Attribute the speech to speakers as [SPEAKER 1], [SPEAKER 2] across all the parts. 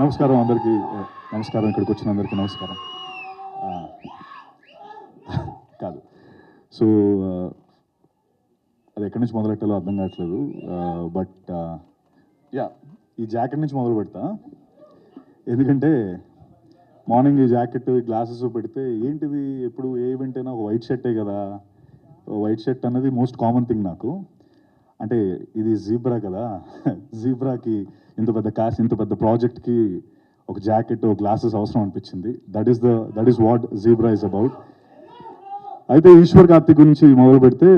[SPEAKER 1] నమస్కారం అందరికీ. నమస్కారం, ఇక్కడికి వచ్చిన అందరికీ నమస్కారం. కాదు, సో అది ఎక్కడి నుంచి మొదలెట్టాలో అర్థం కావట్లేదు. బట్ యా, ఈ జాకెట్ నుంచి మొదలు పెడతా. ఎందుకంటే మార్నింగ్ ఈ జాకెట్, ఈ గ్లాసెస్ పెడితే ఏంటిది, ఎప్పుడు ఏ ఈవెంట్ అయినా ఒక వైట్ షర్టే కదా. వైట్ షర్ట్ అన్నది మోస్ట్ కామన్ థింగ్ నాకు. అంటే ఇది జీబ్రా కదా, జీబ్రాకి ఇంత పెద్ద ప్రాజెక్ట్కి ఒక జాకెట్, గ్లాసెస్ అవసరం అనిపించింది. That is what zebra is about. అయితే ఈశ్వర్ కార్తిక్ గురించి మొదలు పెడితే,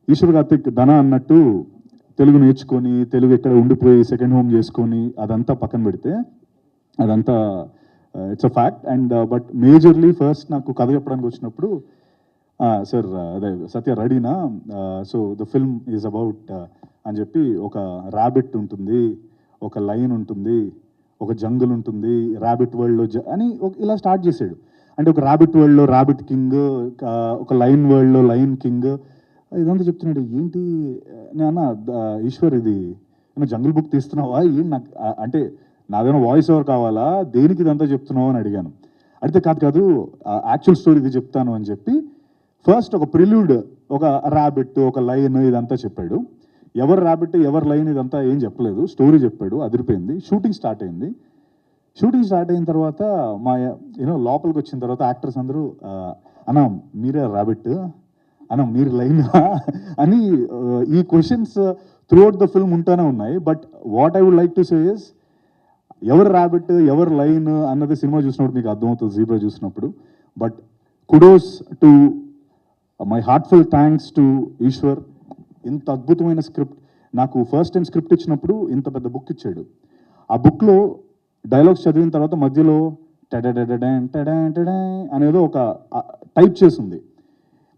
[SPEAKER 1] ఈశ్వర్ కార్తిక్ ధన అన్నట్టు తెలుగు నేర్చుకొని, తెలుగు ఎక్కడ ఉండిపోయి సెకండ్ హోమ్ చేసుకొని అదంతా పక్కన పెడితే, అదంతా it's a fact. And but majorly first నాకు కథ చెప్పడానికి వచ్చినప్పుడు, సార్ అదే సత్య రెడీనా, so the film is about అని చెప్పి, ఒక ర్యాబిట్ ఉంటుంది, ఒక లైన్ ఉంటుంది, ఒక జంగుల్ ఉంటుంది, ర్యాబిట్ వరల్డ్లో అని ఇలా స్టార్ట్ చేశాడు. అంటే ఒక ర్యాబిట్ వరల్డ్లో ర్యాబిట్ కింగ్, ఒక లైన్ వరల్డ్లో లైన్ కింగ్, ఇదంతా చెప్తున్నాడు. ఏంటి నేను ఈశ్వర్, ఇది జంగుల్ బుక్ తీస్తున్నావా ఏంటి? నాకు అంటే నాదేమో వాయిస్ ఓవర్ కావాలా, దేనికి ఇదంతా చెప్తున్నావు అని అడిగాను. అడిగితే కాదు యాక్చువల్ స్టోరీ ఇది చెప్తాను అని చెప్పి ఫస్ట్ ఒక ప్రిల్యూడ్, ఒక ర్యాబిట్, ఒక లైన్, ఇదంతా చెప్పాడు. ఎవరు ర్యాబిట్, ఎవరు లైన్, ఇదంతా ఏం చెప్పలేదు, స్టోరీ చెప్పాడు. అదిరిపోయింది. షూటింగ్ స్టార్ట్ అయింది. షూటింగ్ స్టార్ట్ అయిన తర్వాత మా లోపలికి వచ్చిన తర్వాత యాక్టర్స్ అందరూ, అన్నా మీరే ర్యాబిట్, అన్నా మీరు లైన్ అని ఈ క్వశ్చన్స్ త్రూఅవుట్ ద ఫిల్మ్ ఉంటానే ఉన్నాయి. But what I would like to say is, ఎవరు ర్యాబిట్, ఎవరు లైన్ అన్నది సినిమా చూసినప్పుడు మీకు అర్థమవుతుంది, జీబ్రా చూసినప్పుడు. But kudos to my heartful thanks to Eshwar. ఇంత అద్భుతమైన స్క్రిప్ట్, నాకు ఫస్ట్ టైం స్క్రిప్ట్ ఇచ్చినప్పుడు ఇంత పెద్ద బుక్ ఇచ్చాడు. ఆ బుక్లో డైలాగ్స్ చదివిన తర్వాత మధ్యలో అనేదో ఒక టైప్ చేసింది.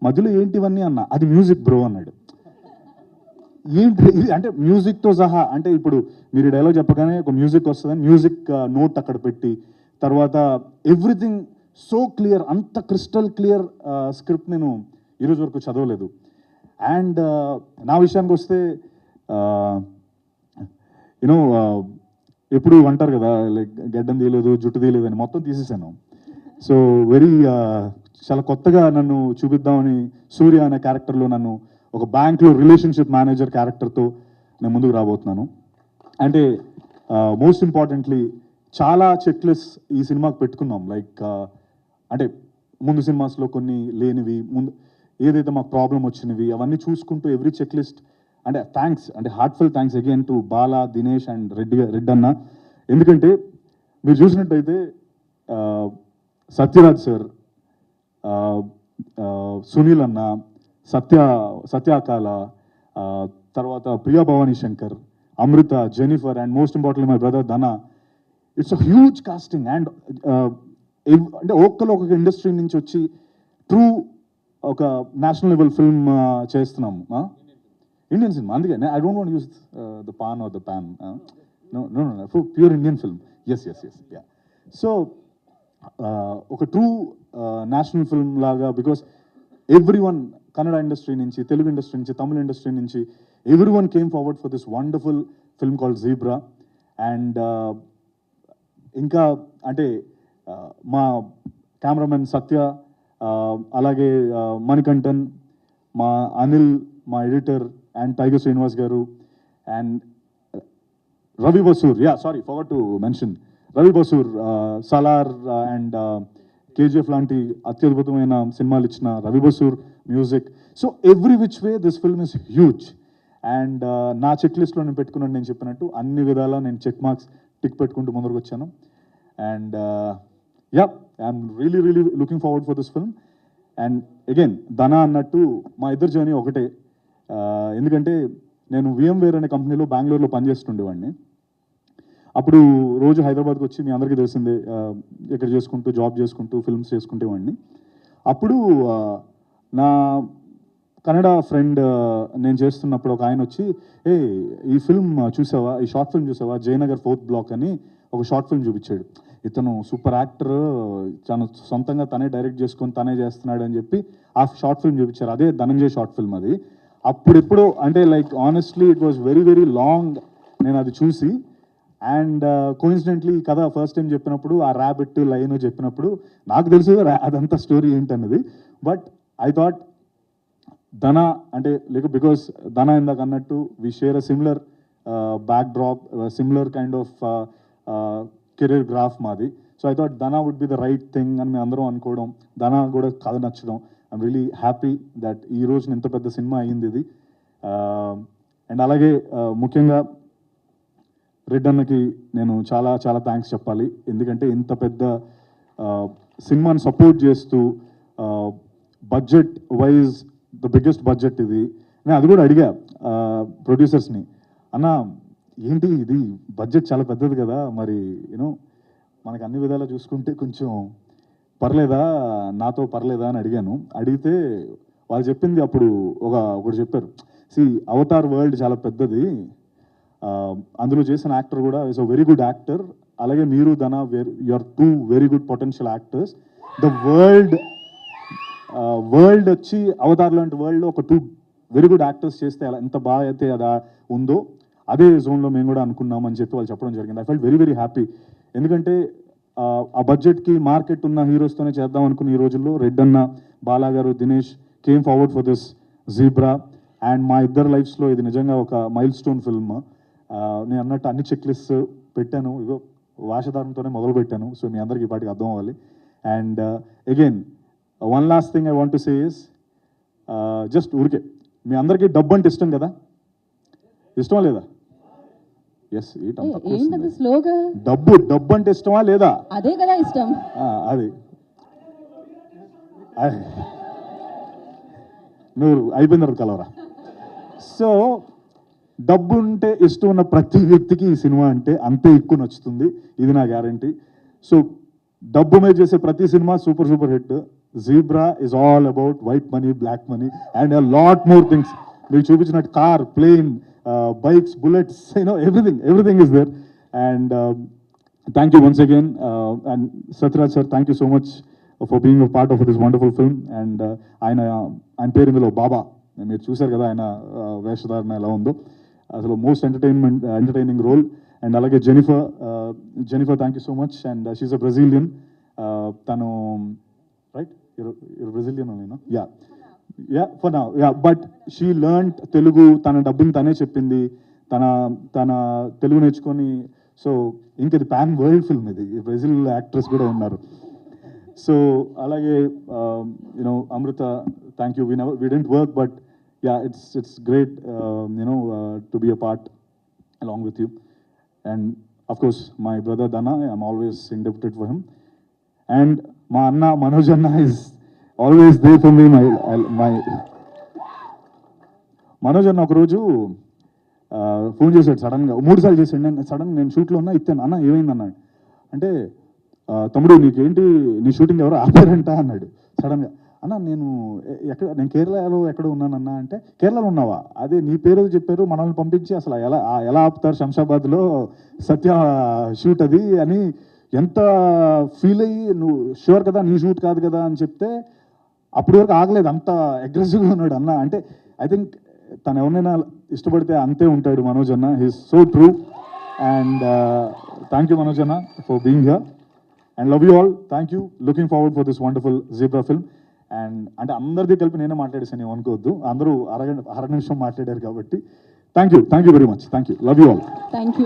[SPEAKER 1] మధ్యలో ఏంటి ఇవన్నీ అన్న, అది మ్యూజిక్ బ్రో అన్నాడు. ఏంటి అంటే మ్యూజిక్తో సహా, అంటే ఇప్పుడు మీరు డైలాగ్ చెప్పగానే ఒక మ్యూజిక్ వస్తుందని మ్యూజిక్ నోట్ అక్కడ పెట్టి, తర్వాత ఎవ్రీథింగ్ సో క్లియర్, అంత క్రిస్టల్ క్లియర్ స్క్రిప్ట్ నేను ఈరోజు వరకు చదవలేదు. అండ్ నా విషయానికి వస్తే, యూనో ఎప్పుడు అంటారు కదా, లైక్ గడ్డం తీయలేదు, జుట్టు తీయలేదు అని, మొత్తం తీసేసాను. సో చాలా కొత్తగా నన్ను చూపిద్దామని సూర్య అనే క్యారెక్టర్లో నన్ను ఒక బ్యాంక్లో రిలేషన్షిప్ మేనేజర్ క్యారెక్టర్తో నేను ముందుకు రాబోతున్నాను. అంటే మోస్ట్ ఇంపార్టెంట్లీ చాలా చెక్ లిస్ట్ ఈ సినిమాకి పెట్టుకున్నాం. లైక్ అంటే ముందు సినిమాస్లో కొన్ని లేనివి, ముందు ఏదైతే మాకు ప్రాబ్లం వచ్చినవి అవన్నీ చూసుకుంటూ ఎవ్రీ చెక్ లిస్ట్. అంటే థ్యాంక్స్, అంటే heartful thanks again to Bala, Dinesh and Reddy అన్న. ఎందుకంటే మీరు చూసినట్టయితే సత్యరాజ్ సార్, సునీల్ అన్న, సత్యాకాల, తర్వాత Priya Bhavani Shankar, Amrutha, Jennifer, and most importantly my brother Dhana. It's a huge casting. And అంటే ఒక్కొక్క ఇండస్ట్రీ నుంచి వచ్చి ట్రూ ఒక నేషనల్ లెవెల్ ఫిల్మ్ చేస్తున్నాము, ఇండియన్ సినిమా. అందుకే I don't want use the pan or the pan, no pure Indian film. Yes yeah. So ఒక true national film లాగా, because everyone, Kannada industry నుంచి, తెలుగు ఇండస్ట్రీ నుంచి, తమిళ ఇండస్ట్రీ నుంచి, everyone came forward for this wonderful film called zebra. And ఇంకా అంటే మా cameraman సత్య, అలాగే మణికంఠన్, మా అనిల్, మా ఎడిటర్, అండ్ టైగర్ శ్రీనివాస్ గారు, and Ravi Basur. Forgot to mention Ravi Basur, Salaar and KGF లాంటి అత్యద్భుతమైన సినిమాలు ఇచ్చిన Ravi Basur music. So every which way this film is huge. And నా చెక్ లిస్ట్లో నేను పెట్టుకున్నాను, నేను చెప్పినట్టు అన్ని విధాలా నేను చెక్ మార్క్స్ టిక్ పెట్టుకుంటూ ముందరకు వచ్చాను. And I'm really looking forward for this film. And again ధన అన్నట్టు మా ఇద్దరు జర్నీ ఒకటే. ఎందుకంటే నేను VMware అనే కంపెనీలో బెంగళూరులో పనిచేస్తుండేవాడిని. అప్పుడు రోజు హైదరాబాద్కి వచ్చి, మీ అందరికీ తెలిసిందే, ఇక్కడ చేసుకుంటూ జాబ్ చేసుకుంటూ ఫిల్మ్స్ చేసుకుంటేవాడిని. అప్పుడు నా కన్నడ ఫ్రెండ్ నేను చేస్తున్నప్పుడు ఒక ఆయన వచ్చి, ఈ ఫిల్మ్ చూసావా, ఈ షార్ట్ ఫిల్మ్ చూసావా, జయనగర్ 4th బ్లాక్ అని ఒక షార్ట్ ఫిల్మ్ చూపించాడు. ఇతను సూపర్ యాక్టర్, తను సొంతంగా తనే డైరెక్ట్ చేసుకొని తనే చేస్తున్నాడు అని చెప్పి ఆ షార్ట్ ఫిల్మ్ చూపించారు. అదే ధనంజయ్ షార్ట్ ఫిల్మ్ అది. అప్పుడెప్పుడు అంటే like honestly it was very long నేను అది చూసి. అండ్ కోయిన్సిడెంట్లీ కథ ఫస్ట్ టైం చెప్పినప్పుడు ఆ ర్యాబిట్ లైన్ చెప్పినప్పుడు నాకు తెలుసు అదంతా స్టోరీ ఏంటన్నది. బట్ ఐ థాట్ ధన అంటే బికాస్ ధన ఇందాక అన్నట్టు we share a similar backdrop, similar kind of career graph మాది. So I thought Dhana would be the right thing అని మేము అందరం అనుకోవడం, ధన కూడా కథ నచ్చడం. ఐఎమ్ రియలీ హ్యాపీ దట్ ఈ రోజున ఇంత పెద్ద సినిమా అయ్యింది ఇది. అండ్ అలాగే ముఖ్యంగా రెడ్ అన్నకి నేను చాలా చాలా థ్యాంక్స్ చెప్పాలి. ఎందుకంటే ఇంత పెద్ద సినిమాని సపోర్ట్ చేస్తూ budget wise the biggest budget ఇది. నేను అది కూడా అడిగా ప్రొడ్యూసర్స్ని, అన్న ఏంటి ఇది బడ్జెట్ చాలా పెద్దది కదా, మరి యూనో మనకు అన్ని విధాలా చూసుకుంటే కొంచెం పర్లేదా, నాతో పర్లేదా అని అడిగాను. అడిగితే వాళ్ళు చెప్పింది అప్పుడు ఒకటి చెప్పారు, సి అవతార్ వరల్డ్ చాలా పెద్దది, అందులో చేసిన యాక్టర్ కూడా is a very good actor, అలాగే మీరు Dhana you are too very good potential actors. The world వచ్చి అవతార్ లాంటి వరల్డ్లో ఒక టూ వెరీ గుడ్ యాక్టర్స్ చేస్తే అలా ఎంత బాగా అయితే అదా ఉందో అదే జోన్లో మేము కూడా అనుకున్నాం అని చెప్పి వాళ్ళు చెప్పడం జరిగింది. I felt very very happy. ఎందుకంటే ఆ బడ్జెట్కి మార్కెట్ ఉన్న హీరోస్తోనే చేద్దాం అనుకున్న ఈ రోజుల్లో రెడ్ అన్న, బాలా గారు, Dinesh came forward for this zebra. And మా ఇద్దరు లైఫ్స్లో ఇది నిజంగా ఒక మైల్ స్టోన్ ఫిల్మ్. నేను అన్నట్టు అన్ని చెక్ లిస్ట్ పెట్టాను, ఇగో వాషధారంతోనే మొదలు పెట్టాను. సో మీ అందరికీ ఈ పాటికి అర్థం అవ్వాలి. And again one last thing I want to say is just ఊరికే మీ అందరికీ డబ్బు అంటే ఇష్టం కదా, ఇష్టమా లేదా? ఎస్, డబ్బు అంటే ఇష్టమా లేదా?
[SPEAKER 2] అదే కదా ఇష్టం.
[SPEAKER 1] అది నువ్వు అయిపోయిన తర్వాత కలవరా. సో డబ్బు ఉంటే ఇష్టం ఉన్న ప్రతి వ్యక్తికి ఈ సినిమా అంటే అంతే ఎక్కువ నచ్చుతుంది, ఇది నా గ్యారంటీ. సో డబ్బు మీద చేసే ప్రతి సినిమా super super hit. Zebra is all about white money, black money and a lot more things. మీకు చూపించినట్టు car, plane, bikes, bullets, everything is there. And thank you once again. And Satraj sir, thank you so much for being a part of this wonderful film. And ఆయన పేరు ఇందులో బాబా, మీరు చూసారు కదా ఆయన వేషధారణ ఎలా ఉందో, అసలు మోస్ట్ ఎంటర్టైనింగ్ రోల్. అండ్ అలాగే Jennifer thank you so much. And she is a Brazilian. తను రైట్, బ్రెజిలియన్ నేను for now, but she learned Telugu, తన డబ్బింగ్ తనే చెప్పింది, తన తెలుగు నేర్చుకొని. సో ఇంకా ఇది పాన్ వరల్డ్ ఫిల్మ్, ఇది బ్రెజిల్ యాక్ట్రెస్ కూడా ఉన్నారు. సో అలాగే you know Amrita, thank you. we didn't work, but yeah, it's great to be a part along with you. And of course my brother Dana, I'm always indebted for him. And మా అన్న మనోజ్ అన్న is always there for me. my Manoj అన్న ఒకరోజు phone చేశాడు సడన్గా, 3 సార్లు చేశాడు. నేను షూట్లో ఉన్నా, ఇస్తాను అన్న ఏమైంది అన్నాడు. అంటే తమ్ముడు నీకేంటి, నీ షూటింగ్ ఎవరో ఆపారంట అన్నాడు సడన్గా. అన్న నేను కేరళలో ఎక్కడ ఉన్నానన్నా అంటే, కేరళలో ఉన్నావా, అదే నీ పేరు చెప్పారు, మనల్ని పంపించి అసలు ఎలా ఆపుతారు శంషాబాద్లో, సత్య షూట్ అది అని ఎంత ఫీల్ అయ్యి, నువ్వు షూర్ కదా నీ షూట్ కాదు కదా అని చెప్తే అప్పటి వరకు ఆగలేదు, అంత అగ్రెసివ్గా ఉన్నాడు అన్న. అంటే ఐ థింక్ తను ఎవరినైనా ఇష్టపడితే అంతే ఉంటాడు మనోజ్ అన్న. He's so true. And thank you Manoj అన్న for being here. And love you all. Thank you. Looking forward for this wonderful zebra film. And అంటే అందరిది కలిపి నేనే మాట్లాడేసాను, అనుకోవద్దు, అందరూ అర నిమిషం మాట్లాడారు కాబట్టి thank you very much. Thank you. Love you all.
[SPEAKER 2] Thank you.